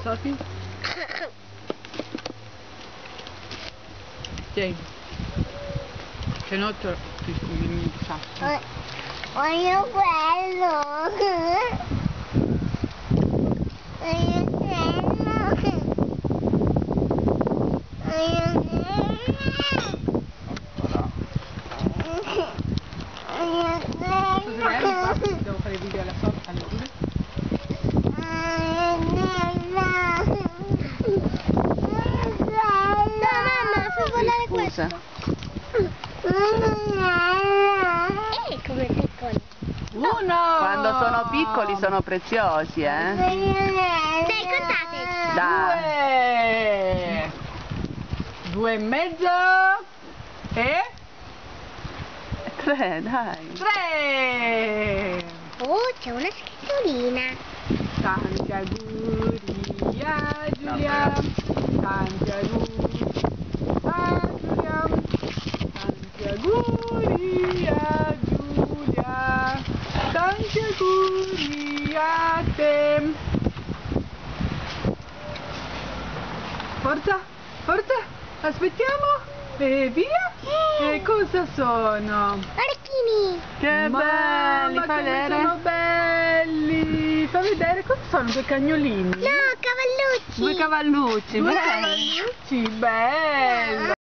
Sofi? Tieni. Se no ti vieni un sacco. Voglio quello. Voglio quello. Devo fare video alla sorta, alle due. Scusa. Come piccoli. Uno! Quando sono piccoli sono preziosi, Dai, contate. Dai. 2 e mezzo e 3, dai. 3. Oh, c'è una scritolina. Tanti auguri a Giulia, tanti auguri a Giulia, tanti auguri a Giulia, tanti auguri a te. Forza, forza, aspettiamo e via. E cosa sono? Orecchini. Che belli, Mamma, fai come vedere. sono belli! Fa vedere cosa sono, 2 cagnolini? No, cavallucci. 2 cavallucci, 2 belli. cavallucci, bello!